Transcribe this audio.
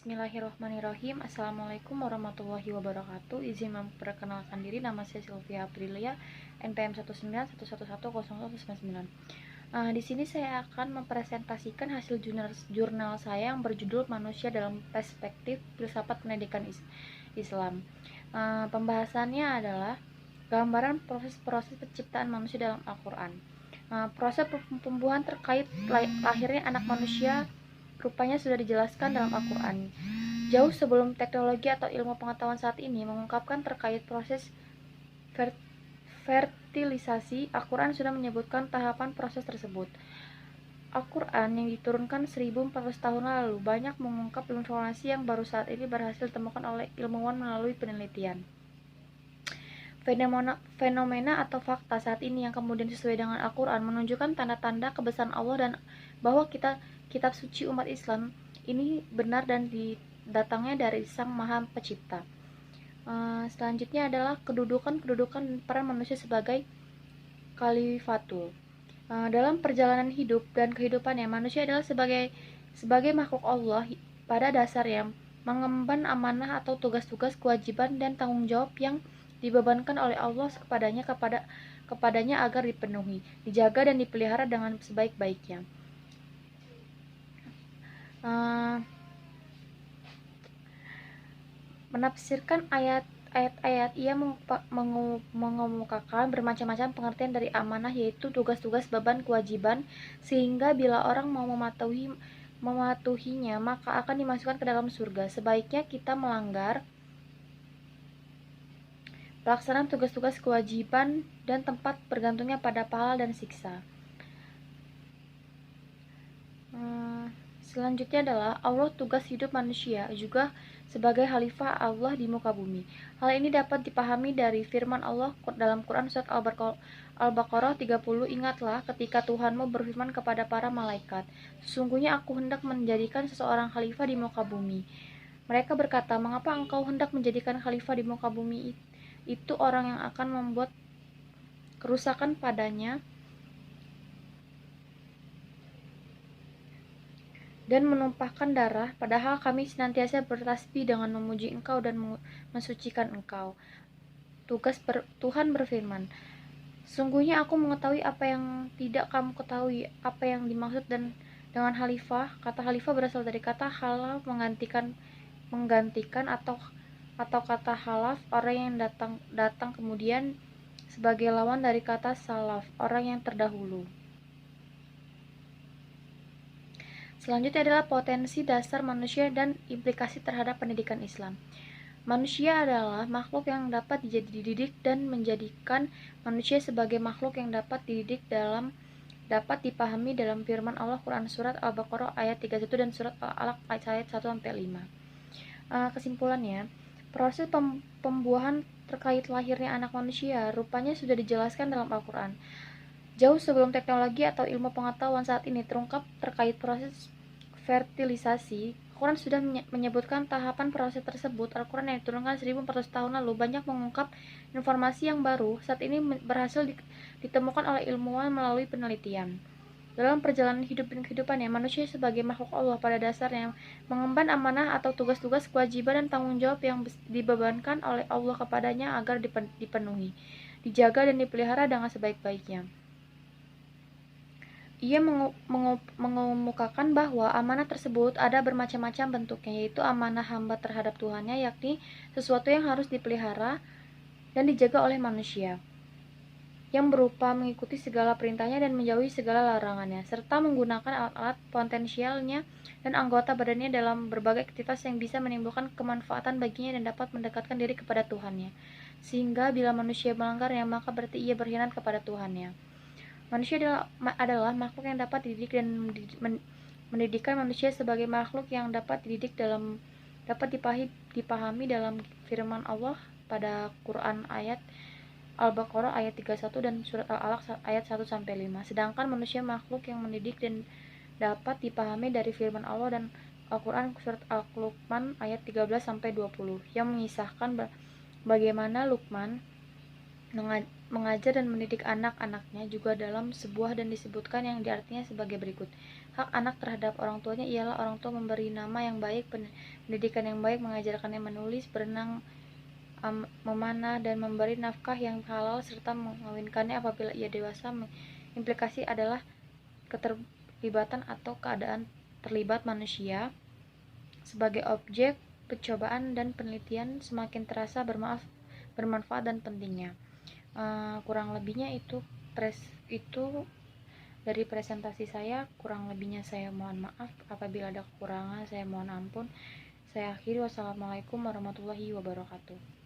Bismillahirrahmanirrahim. Assalamualaikum warahmatullahi wabarakatuh. Izin memperkenalkan diri, nama saya Sylvia Aprilia, NPM 191111099. Di sini saya akan mempresentasikan hasil jurnal saya yang berjudul Manusia dalam Perspektif Filsafat Pendidikan Islam. Pembahasannya adalah gambaran proses-proses penciptaan manusia dalam Al-Quran. Proses pembuahan terkait lahirnya anak manusia rupanya sudah dijelaskan dalam Al-Quran. Jauh sebelum teknologi atau ilmu pengetahuan saat ini mengungkapkan terkait proses fertilisasi, Al-Quran sudah menyebutkan tahapan proses tersebut. Al-Quran yang diturunkan 1400 tahun lalu banyak mengungkap informasi yang baru saat ini berhasil ditemukan oleh ilmuwan melalui penelitian. Fenomena atau fakta saat ini yang kemudian sesuai dengan Al-Quran menunjukkan tanda-tanda kebesaran Allah dan bahwa kitab suci umat Islam ini benar dan datangnya dari Sang Maha Pencipta. Selanjutnya adalah kedudukan peran manusia sebagai khalifatul. Dalam perjalanan hidup dan kehidupannya, manusia adalah sebagai makhluk Allah pada dasarnya mengemban amanah atau tugas-tugas, kewajiban dan tanggung jawab yang dibebankan oleh Allah kepadanya agar dipenuhi, dijaga dan dipelihara dengan sebaik-baiknya. Menafsirkan ayat-ayat, ia mengemukakan bermacam-macam pengertian dari amanah, yaitu tugas-tugas, beban, kewajiban, sehingga bila orang mau mematuhinya maka akan dimasukkan ke dalam surga. Sebaiknya kita melanggar pelaksanaan tugas-tugas, kewajiban dan tempat bergantungnya pada pahala dan siksa. Selanjutnya adalah Allah tugas hidup manusia juga sebagai khalifah Allah di muka bumi. Hal ini dapat dipahami dari firman Allah dalam Quran surat Al-Baqarah 30. Ingatlah ketika Tuhanmu berfirman kepada para malaikat, sesungguhnya aku hendak menjadikan seseorang khalifah di muka bumi. Mereka berkata, mengapa engkau hendak menjadikan khalifah di muka bumi? Itu orang yang akan membuat kerusakan padanya dan menumpahkan darah, padahal kami senantiasa bertasbih dengan memuji engkau dan mensucikan engkau. Tuhan berfirman, sungguhnya aku mengetahui apa yang tidak kamu ketahui. Apa yang dimaksud dan dengan khalifah, kata khalifah berasal dari kata halal, menggantikan atau kata halaf, orang yang datang kemudian, sebagai lawan dari kata salaf, orang yang terdahulu. Selanjutnya adalah potensi dasar manusia dan implikasi terhadap pendidikan Islam. Manusia adalah makhluk yang dapat dididik dan menjadikan manusia sebagai makhluk yang dapat dipahami dalam firman Allah Quran surat Al-Baqarah ayat 31 dan surat Al-Alaq ayat 1-5. Kesimpulannya, proses pembuahan terkait lahirnya anak manusia rupanya sudah dijelaskan dalam Al-Quran. Jauh sebelum teknologi atau ilmu pengetahuan saat ini terungkap terkait proses fertilisasi, Al-Quran sudah menyebutkan tahapan proses tersebut. Al-Quran yang diturunkan 1400 tahun lalu banyak mengungkap informasi yang baru saat ini berhasil ditemukan oleh ilmuwan melalui penelitian. Dalam perjalanan hidup dan kehidupannya, manusia sebagai makhluk Allah pada dasarnya mengemban amanah atau tugas-tugas, kewajiban dan tanggung jawab yang dibebankan oleh Allah kepadanya agar dipenuhi, dijaga dan dipelihara dengan sebaik-baiknya. Ia mengemukakan bahwa amanah tersebut ada bermacam-macam bentuknya, yaitu amanah hamba terhadap Tuhannya, yakni sesuatu yang harus dipelihara dan dijaga oleh manusia, yang berupa mengikuti segala perintahnya dan menjauhi segala larangannya, serta menggunakan alat-alat potensialnya dan anggota badannya dalam berbagai aktivitas yang bisa menimbulkan kemanfaatan baginya dan dapat mendekatkan diri kepada Tuhannya, sehingga bila manusia melanggarnya maka berarti ia berkhianat kepada Tuhannya. Manusia adalah makhluk yang dapat dididik dan mendidikkan manusia sebagai makhluk yang dapat dipahami dalam firman Allah pada Quran ayat Al-Baqarah ayat 31 dan surat Al-Alaq ayat 1-5. Sedangkan manusia makhluk yang mendidik dan dapat dipahami dari firman Allah dan Al-Quran surat Al-Luqman ayat 13-20 yang mengisahkan bagaimana Luqman mengajar dan mendidik anak-anaknya juga dalam sebuah dan disebutkan yang diartinya sebagai berikut. Hak anak terhadap orang tuanya ialah orang tua memberi nama yang baik, pendidikan yang baik, mengajarkannya menulis, berenang, memanah, dan memberi nafkah yang halal, serta mengawinkannya apabila ia dewasa. Implikasi adalah keterlibatan atau keadaan terlibat manusia sebagai objek percobaan dan penelitian semakin terasa bermanfaat dan pentingnya. Kurang lebihnya itu dari presentasi saya. Kurang lebihnya saya mohon maaf, apabila ada kekurangan saya mohon ampun. Saya akhiri, wassalamualaikum warahmatullahi wabarakatuh.